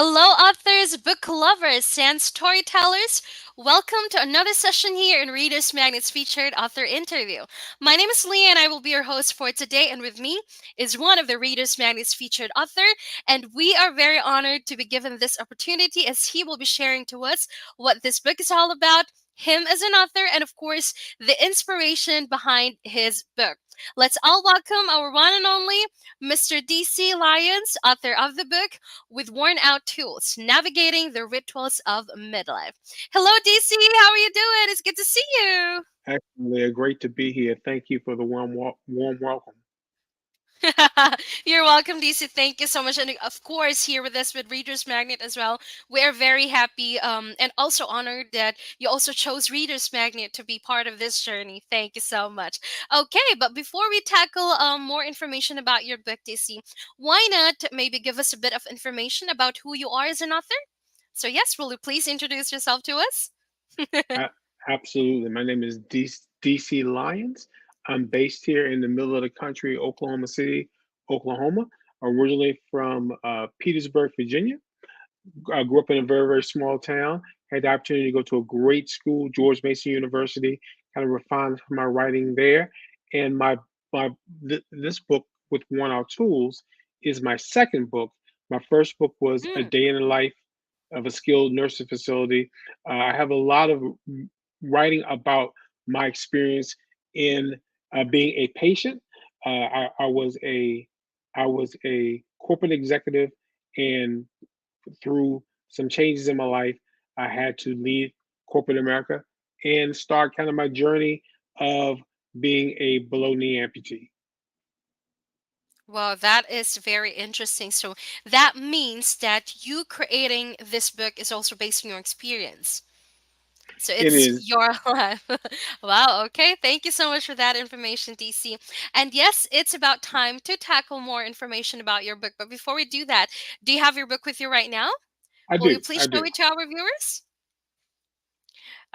Hello, authors, book lovers, and storytellers. Welcome to another session here in Reader's Magnet's featured author interview. My name is Leah, and I will be your host for today. And with me is one of the Reader's Magnet's featured author, and we are very honored to be given this opportunity as he will be sharing to us what this book is all about, him as an author, and of course, the inspiration behind his book. Let's all welcome our one and only Mr. DC Lyons, author of the book with worn out tools, navigating the rituals of midlife. Hello, DC. How are you doing? It's good to see you. Excellent. Great to be here. Thank you for the warm welcome. You're welcome, DC. Thank you so much. And of course, here with us with Reader's Magnet as well, we are very happy and also honored that you also chose Reader's Magnet to be part of this journey. Thank you so much. Okay, but before we tackle more information about your book, DC, why not maybe give us a bit of information about who you are as an author? So, yes, will you please introduce yourself to us? A- Absolutely. My name is DC Lyons. I'm based here in the middle of the country, Oklahoma City, Oklahoma. Originally from Petersburg, Virginia. I grew up in a very small town. Had the opportunity to go to a great school, George Mason University. Kind of refined my writing there. And my this book with One Our Tools is my second book. My first book was A Mm. Day in the Life of a Skilled Nursing Facility. I have a lot of writing about my experience in being a patient. I was a corporate executive, and through some changes in my life, I had to leave corporate America and start kind of my journey of being a below knee amputee. Well, that is very interesting. So that means that you creating this book is also based on your experience. So It it's is, your life. Wow. Okay. Thank you so much for that information, DC. And yes, it's about time to tackle more information about your book. But before we do that, do you have your book with you right now? I Will you do, please I show do. it to our viewers?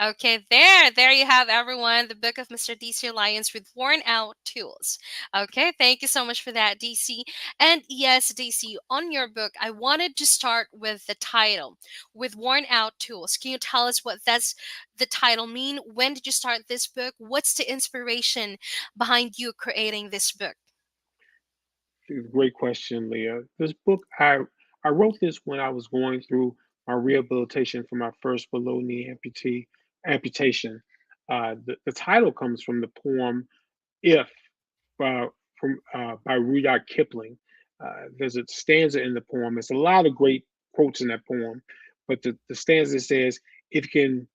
Okay, there you have everyone. The book of Mr. DC Lyons with worn out tools. Okay, thank you so much for that, DC. And yes, DC, on your book, I wanted to start with the title, with worn out tools. Can you tell us what that's the title mean? When did you start this book? What's the inspiration behind you creating this book? Great question, Leah. This book, I wrote this when I was going through my rehabilitation for my first below knee amputation. The title comes from the poem "If" by by Rudyard Kipling. There's a stanza in the poem. There's a lot of great quotes in that poem, but the stanza says, "If you can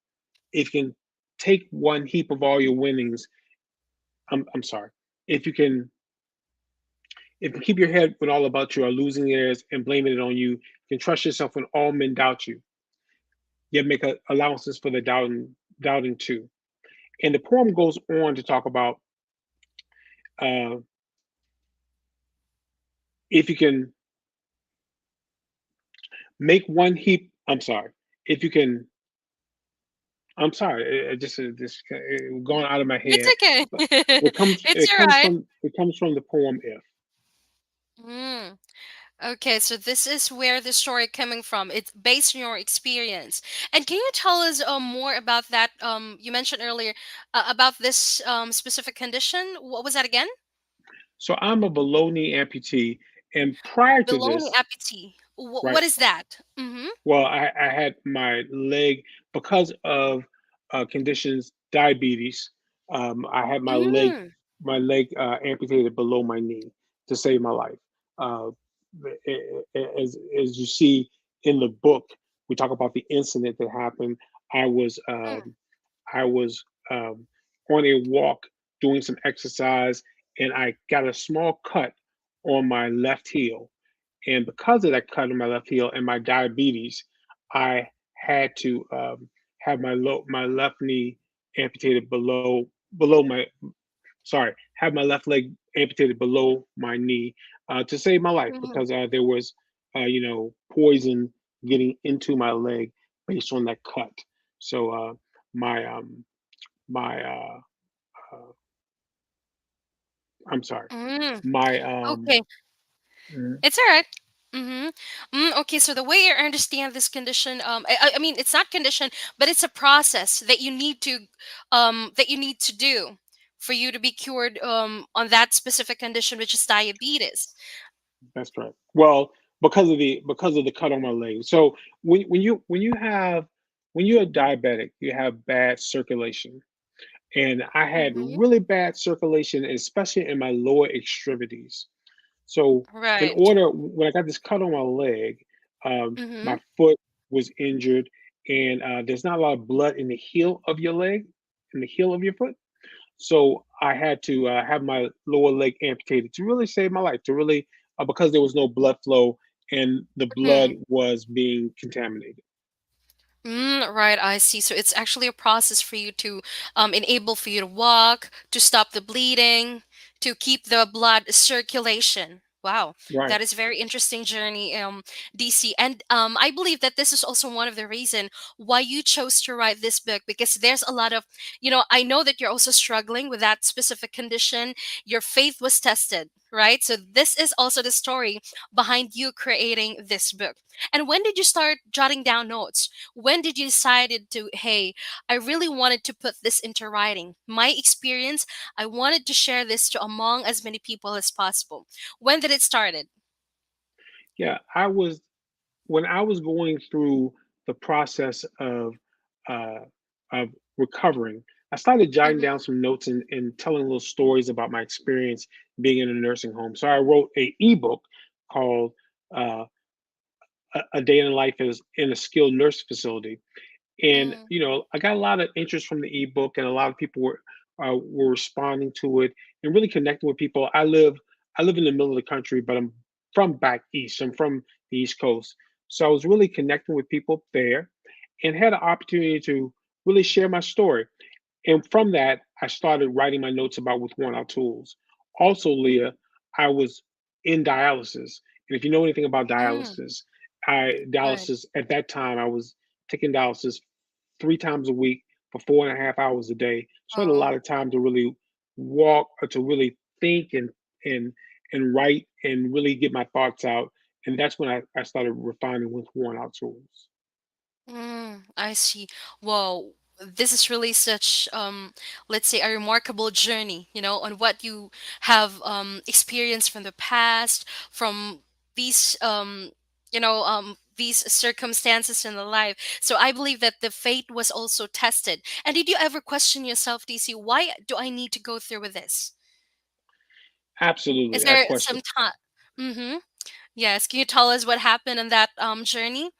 if you can take one heap of all your winnings, I'm sorry. If you can if you keep your head when all about you are losing theirs and blaming it on you, you can trust yourself when all men doubt you, yet make allowances for the doubting too." And the poem goes on to talk about uh, if you can make one heap. I'm sorry. If you can, I'm sorry. Just going out of my It's head. okay. But it comes It's all right. it comes from the poem "If." Mm. Okay, so this is where the story coming from. It's based on your experience. And can you tell us more about that? You mentioned earlier about this specific condition. What was that again? So I'm a below knee amputee, and prior to Below this, apathy. right? What is that? Mm-hmm. Well, I had my leg because of conditions, diabetes. I had Mm. my leg amputated below my knee to save my life. Uh, as you see in the book, we talk about the incident that happened. I was Mm. I was on a walk doing some exercise, and I got a small cut on my left heel, and because of that cut on my left heel and my diabetes, I had to have my left knee amputated below my sorry, have my left leg amputated below my knee to save my life Mm-hmm. because there was poison getting into my leg based on that cut. So my my uh, I'm sorry, Mm. my Okay, mm, it's all right. Mm-hmm. Okay, so the way I understand this condition, I mean, it's not condition, but it's a process that you need to do for you to be cured on that specific condition, which is diabetes. That's correct. Well, because of the cut on my leg. So when you're diabetic, you have bad circulation, and I had Mm-hmm. really bad circulation, especially in my lower extremities. So in Right. order, when I got this cut on my leg, Mm-hmm. my foot was injured, and there's not a lot of blood in the heel of your leg, in the heel of your foot. So I had to have my lower leg amputated to really save my life, to really because there was no blood flow and the blood was being contaminated. Right, I see. So it's actually a process for you to enable for you to walk, to stop the bleeding, to keep the blood circulation. Wow, Right. that is very interesting journey, DC. And I believe that this is also one of the reason why you chose to write this book because there's a lot of, I know that you're also struggling with that specific condition. Your faith was tested, right? So this is also the story behind you creating this book. And when did you start jotting down notes? When did you decided to, hey, I really wanted to put this into writing, my experience, I wanted to share this to among as many people as possible? When did it started? Yeah, I was when I was going through the process uh, of recovering, I started jotting Mm-hmm. down some notes and telling little stories about my experience being in a nursing home. So I wrote a ebook called uh, a Day in the Life as in a Skilled Nurse Facility. And Mm, I got a lot of interest from the ebook, and a lot of people were responding to it and really connecting with people. I live in the middle of the country, but I'm from back east. I'm from the East Coast, so I was really connecting with people there, and had an opportunity to really share my story. And from that, I started writing my notes about with worn out tools. Also, Leah, I was in dialysis. And if you know anything about mm, dialysis, right. dialysis at that time, I was taking dialysis 3 times a week for 4.5 hours a day. So I had a Oh. lot of time to really walk or to really think and and write and really get my thoughts out. And that's when I started refining with worn out tools. I see. Whoa, this is really such, let's say, a remarkable journey, on what you have experienced from the past, from these, these circumstances in the life. So I believe that the fate was also tested. And did you ever question yourself, DC, why do I need to go through with this? Is Absolutely. I there question. some time? Mm-hmm. Yes, can you tell us what happened on that journey?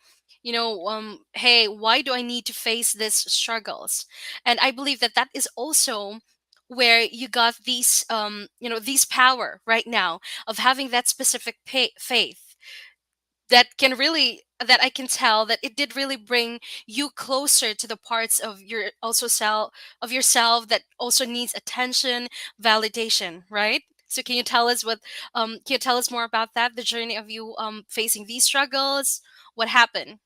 Hey, why do I need to face these struggles? And I believe that that is also where you got these these power right now of having that specific faith that can really that I can tell that it did really bring you closer to the parts of your also self of yourself that also needs attention, validation, right? So can you tell us more about that, the journey of you facing these struggles? What happened?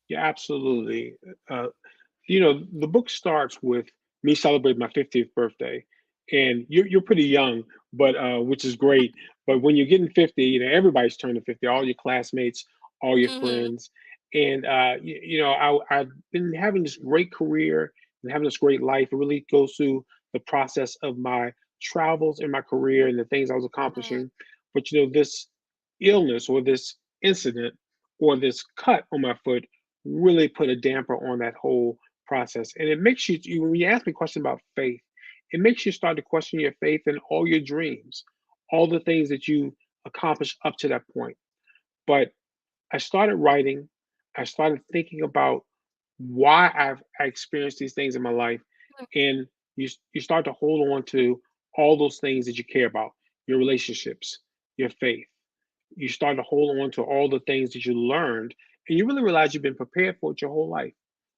Yeah, absolutely. Uh, the book starts with me celebrating my 50th birthday, and you're pretty young, but which is great. But when you're getting 50, everybody's turning 50, all your classmates, all your Mm-hmm. friends, and I've been having this great career and having this great life. It really goes through the process of my travels in my career and the things I was accomplishing. But this illness or this incident or this cut on my foot really put a damper on that whole process. And it makes when you ask me a question about faith, it makes you start to question your faith in all your dreams, all the things that you accomplished up to that point. But I started writing, I started thinking about why I experienced these things in my life. And you start to hold on to all those things that you care about, your relationships, your faith. You start to hold on to all the things that you learned, and you really realize you've been prepared for it your whole life.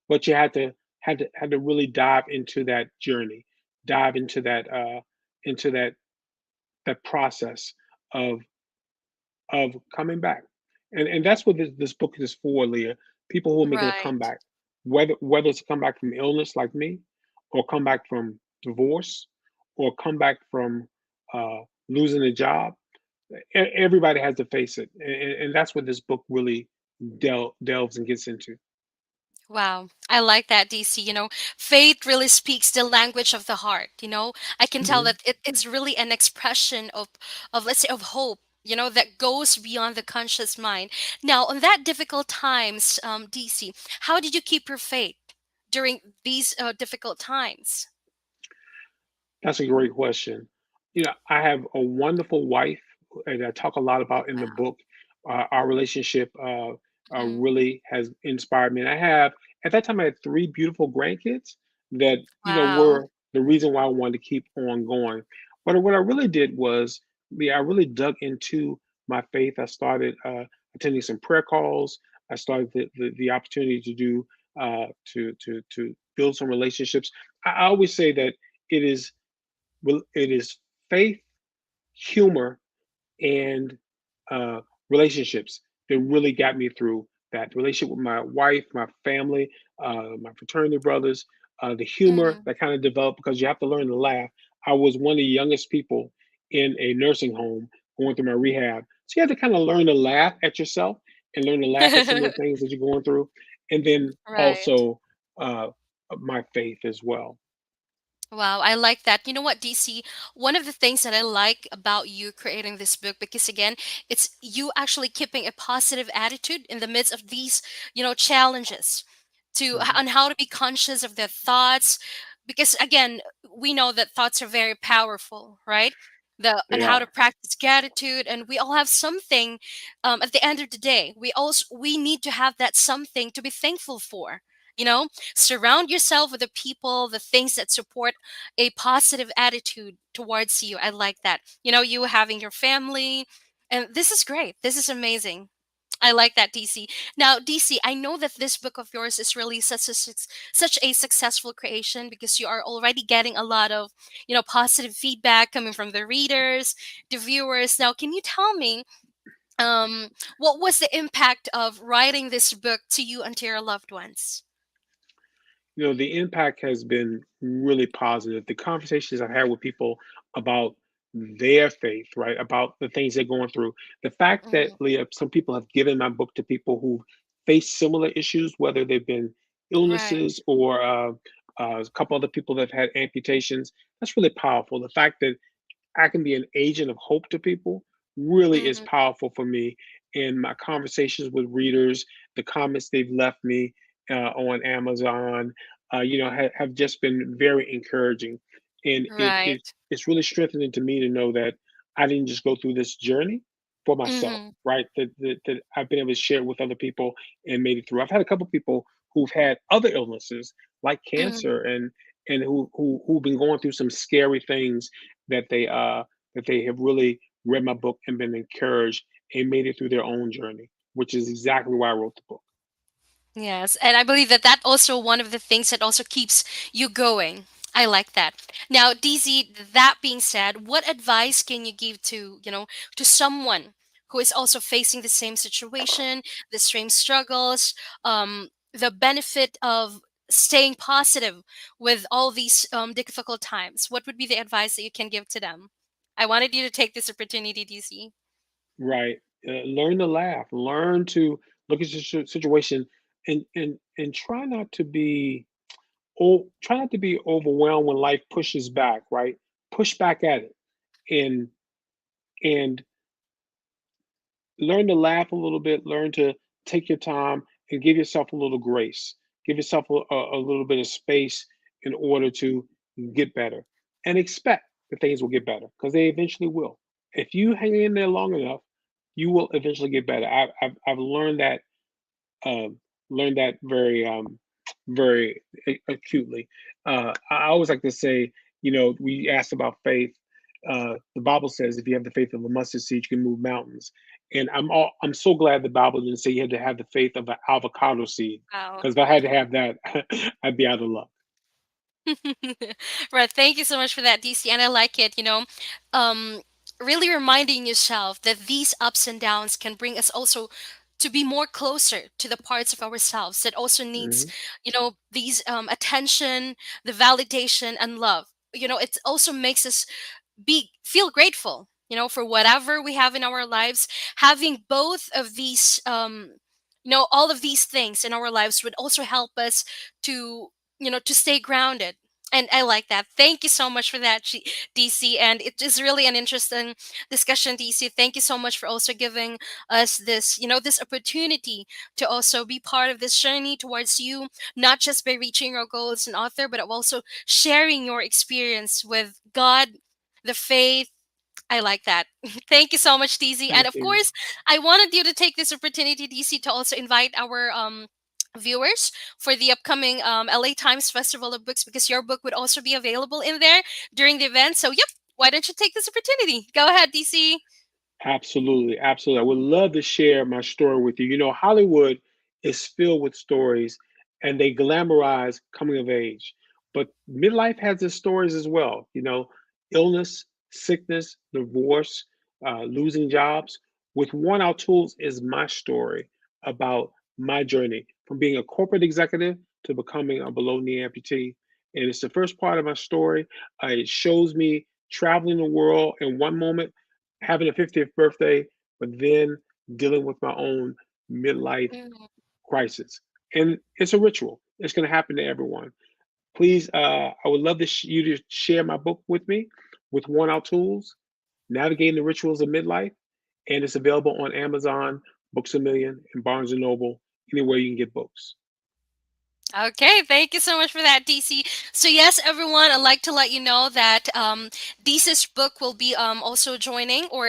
But you had to really dive into that journey, dive into that process of coming back. And that's what this book is for, Leah. People who are making a Right. comeback, whether it's a comeback from illness like me, or come back from divorce, or come back from losing a job. Everybody has to face it, and that's what this book really delves and gets into. Wow, I like that, DC. Faith really speaks the language of the heart. I can tell Mhm. that it is really an expression of let's say, of hope. That goes beyond the conscious mind. Now, on that difficult times, DC, how did you keep your faith during these difficult times? That's a great question. I have a wonderful wife, and I talk a lot about in the Wow. book. Our relationship Mhm. really has inspired me. And I have, at that time, I had three beautiful grandkids that, Wow. were the reason why I wanted to keep on going. But what I really did was, I really dug into my faith. I started attending some prayer calls. I started the opportunity to do to build some relationships. I always say that it is it is faith, humor, and uh, relationships that really got me through that relationship with my wife, my family, my fraternity brothers, the humor Mhm. that kind of developed because you have to learn to laugh. I was one of the youngest people in a nursing home going through my rehab. So you have to kind of learn to laugh at yourself and learn to laugh at some of the things that you're going through. And then Right. also uh, my faith as well. Wow, I like that. You know what, DC? One of the things that I like about you creating this book, because again, it's you actually keeping a positive attitude in the midst of these, challenges Mhm. on how to be conscious of their thoughts. Because again, we know that thoughts are very powerful, right? They And how to are. practice gratitude, and we all have something. At the end of the day, we need to have that something to be thankful for. Surround yourself with the people, the things that support a positive attitude towards you. I like that. You having your family, and this is great. This is amazing. I like that, DC. Now, DC, I know that this book of yours is really such a successful creation because you are already getting a lot of, positive feedback coming from the readers, the viewers. Now, can you tell me, what was the impact of writing this book to you and to your loved ones? The impact has been really positive. The conversations I've had with people about their faith, right, about the things they're going through. The fact that, Mhm. Leah, some people have given my book to people who face similar issues, whether they've been Right. illnesses or a couple other people that have had amputations. That's really powerful. The fact that I can be an agent of hope to people really is Mhm. powerful for me. In my conversations with readers, the comments they've left me on Amazon, have just been very encouraging, and Right. it's really strengthening to me to know that I didn't just go through this journey for myself, Mhm. right? That I've been able to share it with other people and made it through. I've had a couple people who've had other illnesses like Mhm. cancer and who've been going through some scary things that they have really read my book and been encouraged and made it through their own journey, which is exactly why I wrote the book. Yes, and I believe that also one of the things that also keeps you going. I like that. Now, DZ, that being said, what advice can you give to someone who is also facing the same situation, the same struggles, the benefit of staying positive with all these difficult times? What would be the advice that you can give to them? I wanted you to take this opportunity, DC. Right. Learn to laugh. Learn to look at your situation and try not to be overwhelmed when life pushes back. Right. Push back at it and and learn to laugh a little bit, learn to take your time and give yourself a little grace. Give yourself a little bit of space in order to get better and expect that things will get better because they eventually will. If you hang in there long enough, you will eventually get better. I've um, learned that very acutely. I always like to say, we asked about faith. The Bible says if you have the faith of a mustard seed, you can move mountains. And I'm so glad the Bible didn't say you had to have the faith of an avocado seed, Wow. because if I had to have that, I'd be out of luck. Right. Thank you so much for that, DC. And I like it, um, really reminding yourself that these ups and downs can bring us also to be more closer to the parts of ourselves that also needs, Mhm. these attention, the validation and love. It also makes us be feel grateful. for whatever we have in our lives, having both of these, all of these things in our lives would also help us to, to stay grounded. And I like that. Thank you so much for that, DC. And it is really an interesting discussion, DC. Thank you so much for also giving us this, this opportunity to also be part of this journey towards you, not just by reaching your goals as an author, but also sharing your experience with God, the faith. I like that. Thank you so much, DC. And Thank of you. course, I wanted you to take this opportunity, DC, to also invite our viewers for the upcoming LA Times Festival of Books, because your book would also be available in there during the event. So, yep, why don't you take this opportunity? Go ahead, DC. Absolutely, absolutely. I would love to share my story with you. You know, Hollywood is filled with stories and they glamorize coming of age. But midlife has its stories as well. You know, illness, sickness, divorce, losing jobs. With Worn Out Tools is my story about my journey from being a corporate executive to becoming a below knee amputee. And it's the first part of my story. It shows me traveling the world in one moment, having a 50th birthday, but then dealing with my own midlife Mhm. crisis. And it's a ritual. It's going to happen to everyone. Please, I would love to you to share my book with me, with Worn Out Tools, Navigating the Rituals of Midlife, and it's available on Amazon, Books a Million, and Barnes and Noble, anywhere you can get books. Okay, thank you so much for that, DC. So yes, everyone, I'd like to let you know that DC's book will be also joining, or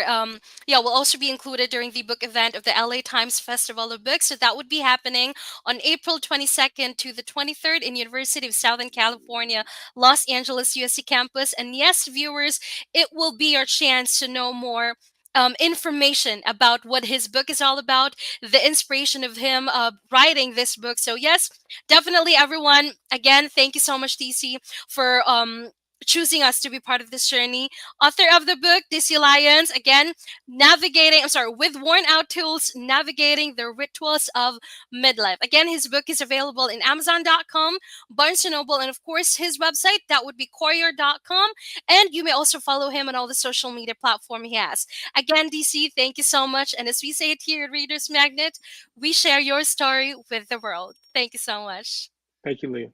yeah, will also be included during the book event of the LA Times Festival of Books. So that would be happening on April 22nd to the 23rd in University of Southern California, Los Angeles, USC campus. And yes, viewers, it will be your chance to know more. Information about what his book is all about, the inspiration of him writing this book. So yes, definitely, everyone. Again, thank you so much, DC, for choosing us to be part of this journey. Author of the book, DC Lyons, again, with Worn Out Tools, navigating the rituals of midlife. Again, his book is available in Amazon.com, Barnes& and Noble, and of course, his website, that would be Courier.com. And you may also follow him on all the social media platform he has. Again, DC, thank you so much. And as we say it here at Reader's Magnet, we share your story with the world. Thank you so much. Thank you, Leah.